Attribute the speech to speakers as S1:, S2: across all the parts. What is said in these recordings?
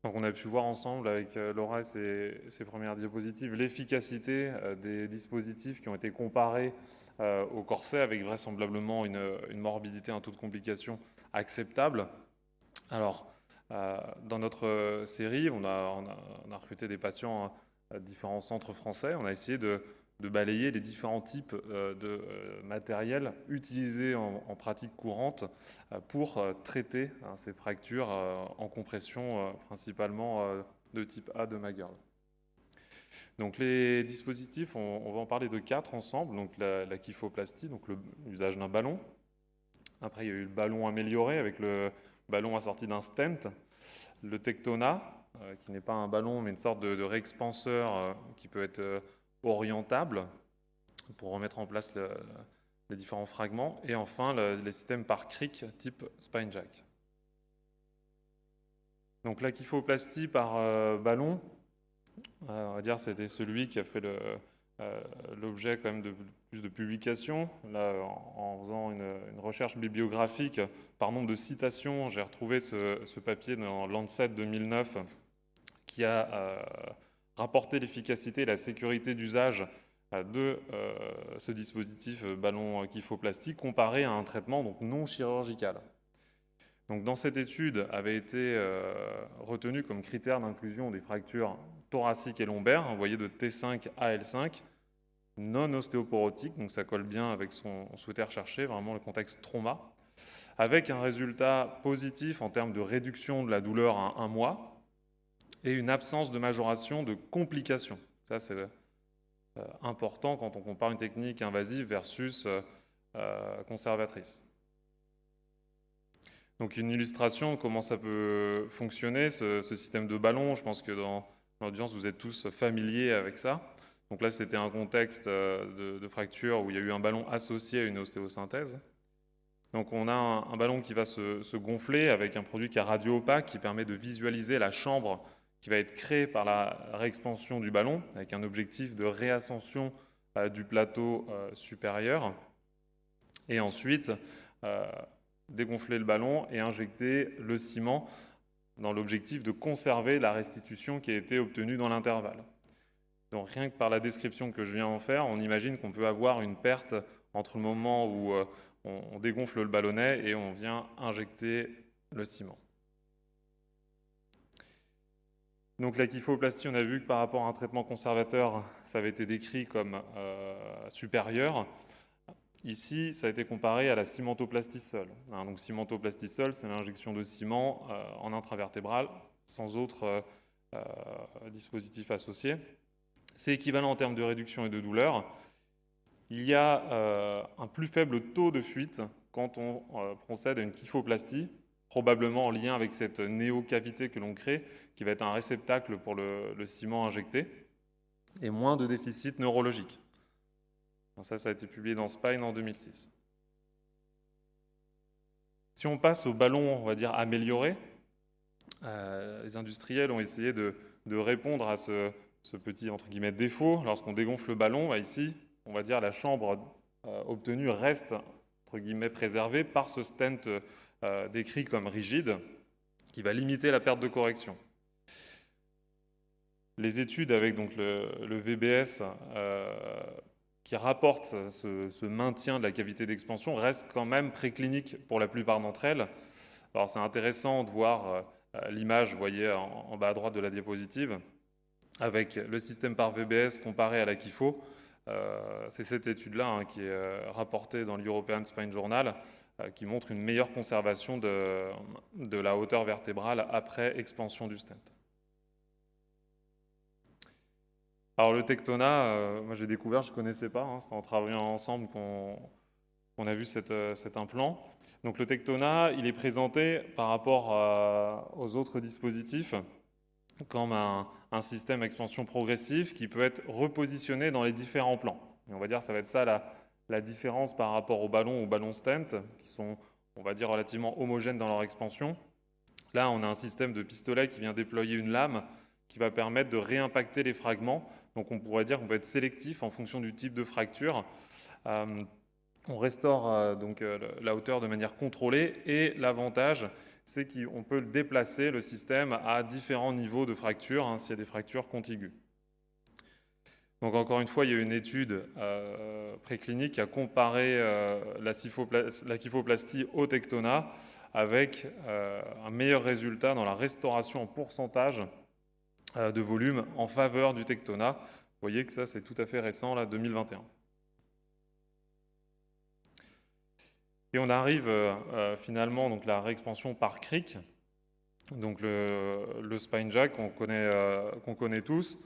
S1: Donc on a pu voir ensemble avec Laura et ses premières diapositives l'efficacité des dispositifs qui ont été comparés au corset avec vraisemblablement une morbidité, un taux de complication acceptable. Alors, dans notre série, on a recruté des patients à différents centres français. On a essayé de balayer les différents types de matériel utilisés en pratique courante pour traiter ces fractures en compression, principalement de type A de Magerle. Donc les dispositifs, on va en parler de 4 ensemble. Donc la kyphoplastie, donc l'usage d'un ballon. Après, il y a eu le ballon amélioré avec le ballon assorti d'un stent. Le Tectona, qui n'est pas un ballon, mais une sorte de réexpanseur qui peut être orientable pour remettre en place les différents fragments. Et enfin, les systèmes par cric type SpineJack. Donc la kyphoplastie par ballon, on va dire c'était celui qui a fait l'objet quand même de plus de publications. Là, en faisant une recherche bibliographique par nombre de citations, j'ai retrouvé ce papier dans Lancet 2009 qui a rapporté l'efficacité et la sécurité d'usage de ce dispositif ballon kyphoplastie comparé à un traitement donc non chirurgical. Donc, dans cette étude avait été retenu comme critère d'inclusion des fractures thoraciques et lombaires, envoyées de T5 à L5, non ostéoporotiques, donc ça colle bien avec ce qu'on souhaitait rechercher, vraiment le contexte trauma, avec un résultat positif en termes de réduction de la douleur à 1 mois et une absence de majoration de complications. Ça, c'est important quand on compare une technique invasive versus conservatrice. Donc une illustration de comment ça peut fonctionner, ce système de ballon. Je pense que dans l'audience, vous êtes tous familiers avec ça. Donc là, c'était un contexte de fracture où il y a eu un ballon associé à une ostéosynthèse. Donc on a un ballon qui va se gonfler avec un produit qui est radio-opaque, qui permet de visualiser la chambre qui va être créée par la réexpansion du ballon, avec un objectif de réascension du plateau supérieur. Et ensuite, dégonfler le ballon et injecter le ciment dans l'objectif de conserver la restitution qui a été obtenue dans l'intervalle. Donc rien que par la description que je viens en faire, on imagine qu'on peut avoir une perte entre le moment où on dégonfle le ballonnet et on vient injecter le ciment. Donc la kyphoplastie, on a vu que par rapport à un traitement conservateur, ça avait été décrit comme supérieur. Ici, ça a été comparé à la cimentoplastie seule. Donc cimentoplastie seule, c'est l'injection de ciment en intravertébral, sans autre dispositif associé. C'est équivalent en termes de réduction et de douleur. Il y a un plus faible taux de fuite quand on procède à une kyphoplastie, probablement en lien avec cette néocavité que l'on crée, qui va être un réceptacle pour le ciment injecté, et moins de déficit neurologique. Ça a été publié dans Spine en 2006. Si on passe au ballon, on va dire, amélioré, les industriels ont essayé de répondre à ce petit, entre guillemets, défaut. Lorsqu'on dégonfle le ballon, ici, on va dire la chambre obtenue reste, entre guillemets, préservée par ce stent décrit comme rigide, qui va limiter la perte de correction. Les études avec donc, le VBS qui rapportent ce maintien de la cavité d'expansion restent quand même précliniques pour la plupart d'entre elles. Alors c'est intéressant de voir l'image, vous voyez en bas à droite de la diapositive, avec le système par VBS comparé à la kypho. C'est cette étude-là qui est rapportée dans l'European Spine Journal, qui montre une meilleure conservation de la hauteur vertébrale après expansion du stent. Alors le Tectona, moi j'ai découvert, je ne connaissais pas, c'est en travaillant ensemble qu'on a vu cet implant. Donc le Tectona, il est présenté par rapport aux autres dispositifs comme un système expansion progressive qui peut être repositionné dans les différents plans. Et on va dire que ça va être ça la différence par rapport au ballon stent, qui sont, on va dire, relativement homogènes dans leur expansion. Là, on a un système de pistolet qui vient déployer une lame qui va permettre de réimpacter les fragments. Donc on pourrait dire qu'on peut être sélectif en fonction du type de fracture. On restaure donc la hauteur de manière contrôlée et l'avantage, c'est qu'on peut déplacer le système à différents niveaux de fracture, hein, s'il y a des fractures contiguës. Donc encore une fois, il y a une étude préclinique qui a comparé la kyphoplastie au Tectona avec un meilleur résultat dans la restauration en pourcentage de volume en faveur du Tectona. Vous voyez que ça, c'est tout à fait récent, là, 2021. Et on arrive finalement donc la réexpansion par cric, donc le spine jack qu'on connaît tous.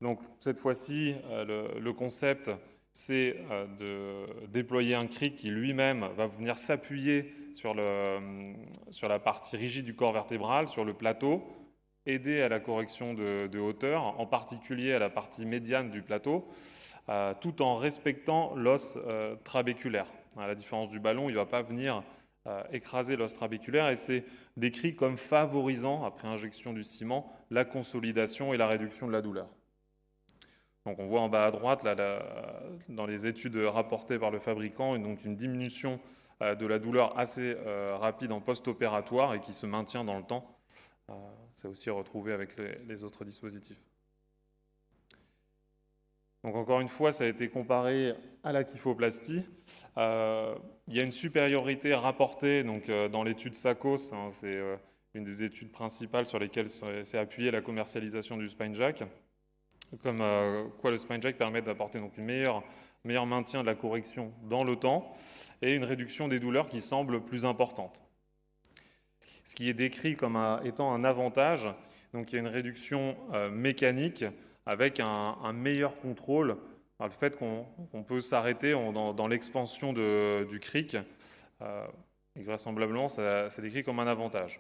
S1: Donc cette fois-ci, le concept, c'est de déployer un cric qui lui-même va venir s'appuyer sur la partie rigide du corps vertébral, sur le plateau, aider à la correction de hauteur, en particulier à la partie médiane du plateau, tout en respectant l'os trabéculaire. À la différence du ballon, il ne va pas venir écraser l'os trabéculaire et c'est décrit comme favorisant, après injection du ciment, la consolidation et la réduction de la douleur. Donc on voit en bas à droite, là, dans les études rapportées par le fabricant, donc une diminution de la douleur assez rapide en post-opératoire et qui se maintient dans le temps. C'est aussi retrouvé avec les autres dispositifs. Donc encore une fois, ça a été comparé à la kyphoplastie. Il y a une supériorité rapportée donc, dans l'étude SACOS, hein, c'est une des études principales sur lesquelles s'est appuyée la commercialisation du spine jack. Comme quoi le spine jack permet d'apporter donc un meilleur maintien de la correction dans le temps et une réduction des douleurs qui semble plus importante. Ce qui est décrit comme étant un avantage, donc il y a une réduction mécanique avec un meilleur contrôle, le fait qu'on peut s'arrêter dans l'expansion du cric, et vraisemblablement, c'est décrit comme un avantage.